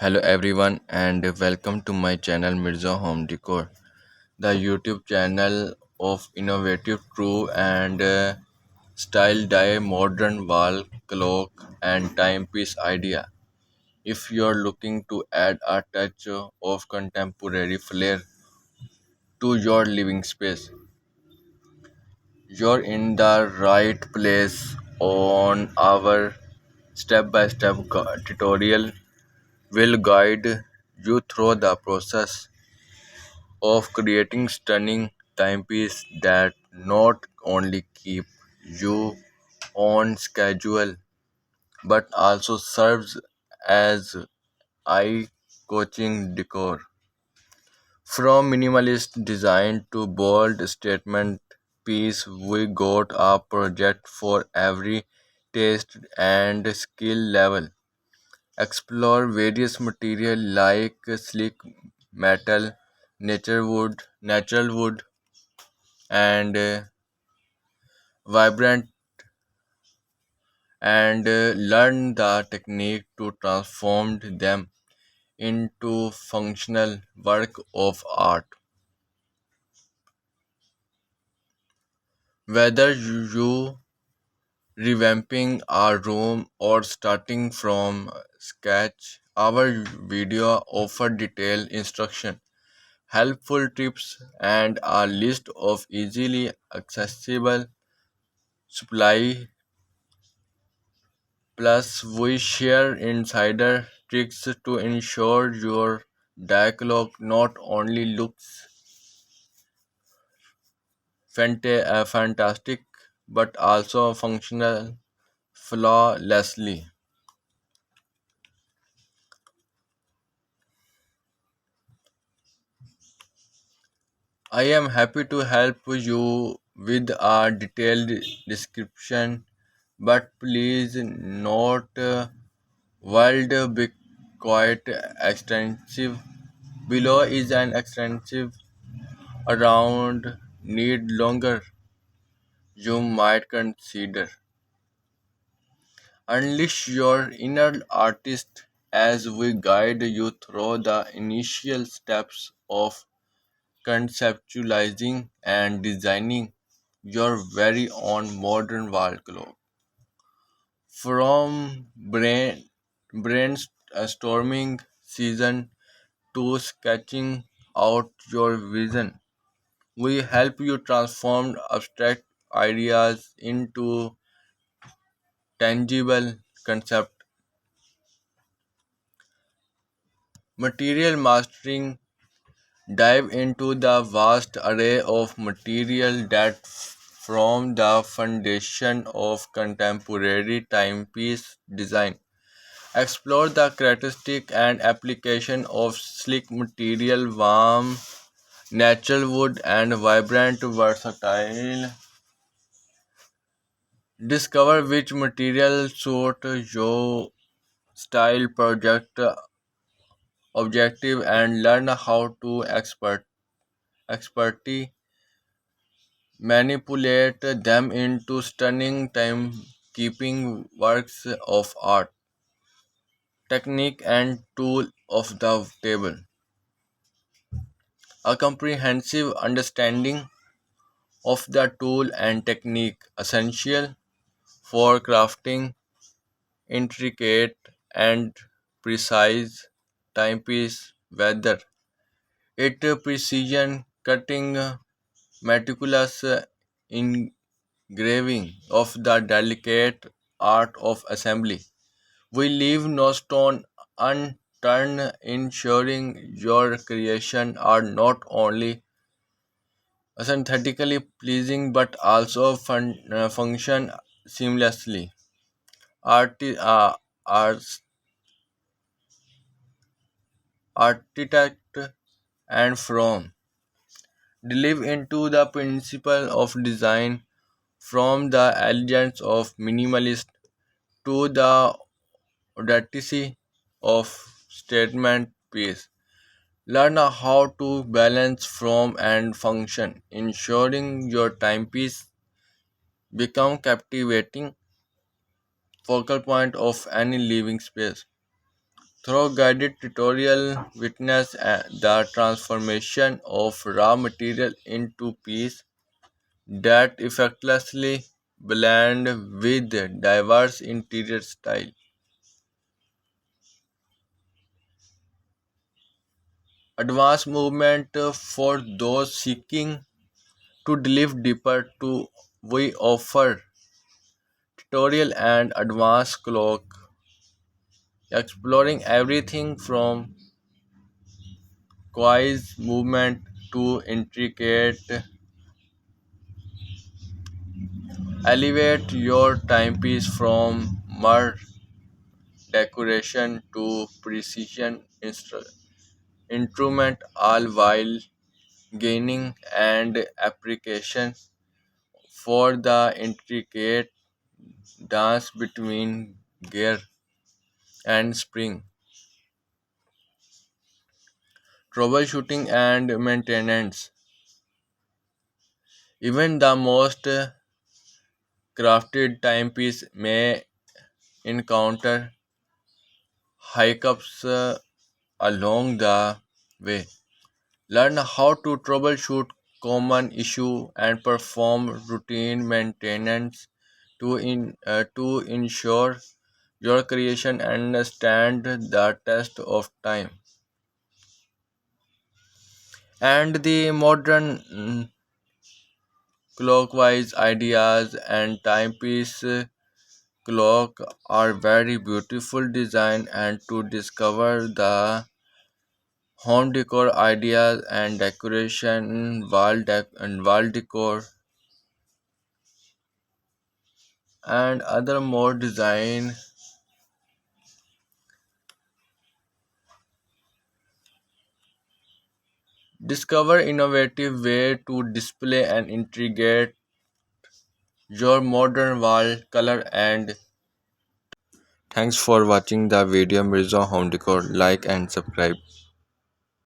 Hello everyone and welcome to my channel Mirza Home Decor, the YouTube channel of innovative true and style dye modern wall clock and timepiece idea. If you're looking to add a touch of contemporary flair to your living space, you're in the right place. On our step-by-step tutorial will guide you through the process of creating stunning timepieces that not only keep you on schedule but also serves as eye coaching decor. From minimalist design to bold statement piece, we got a project for every taste and skill level. Explore various materials like sleek metal, natural wood, and vibrant and learn the technique to transform them into functional work of art. Whether you revamping a room or starting from scratch, our video offer detailed instruction, helpful tips, and a list of easily accessible supply. Plus, we share insider tricks to ensure your dialogue not only looks fantastic but also functional flawlessly. I am happy to help you with a detailed description, but please note world be quite extensive. Below is an extensive around need longer you might consider. Unleash your inner artist as we guide you through the initial steps of conceptualizing and designing your very own modern wall clock. From brainstorming season to sketching out your vision, we help you transform abstract ideas into tangible concept. Material mastering dive into the vast array of material that form the foundation of contemporary timepiece design. Explore the characteristic and application of slick material, warm natural wood, and vibrant versatile. Discover which material suit your style project objective and learn how to expertly manipulate them into stunning timekeeping works of art. Technique and tool of the table. A comprehensive understanding of the tool and technique essential for crafting intricate and precise timepiece, whether it precision cutting, meticulous engraving of the delicate art of assembly. We leave no stone unturned, ensuring your creation are not only aesthetically pleasing but also function seamlessly. Arti- uh, ars- Architect and from delve into the principle of design from the elegance of minimalist to the audacity of statement piece. Learn how to balance form and function, ensuring your timepiece become captivating focal point of any living space. Through guided tutorial, witness the transformation of raw material into piece that effortlessly blend with diverse interior style. Advanced movement for those seeking to delve deeper to we offer tutorial and advanced clock exploring everything from quiz movement to intricate elevate your timepiece from mere decoration to precision instrument all while gaining and application for the intricate dance between gear and spring, troubleshooting and maintenance. Even the most crafted timepiece may encounter hiccups along the way. Learn how to troubleshoot common issues and perform routine maintenance to ensure your creation understand the test of time. And the modern clockwise ideas and timepiece clock are very beautiful design and to discover the home decor ideas and decoration wall decor and other more design. Discover innovative way to display and integrate your modern wall color and thanks for watching the video Mirza Home Decor. Like and subscribe.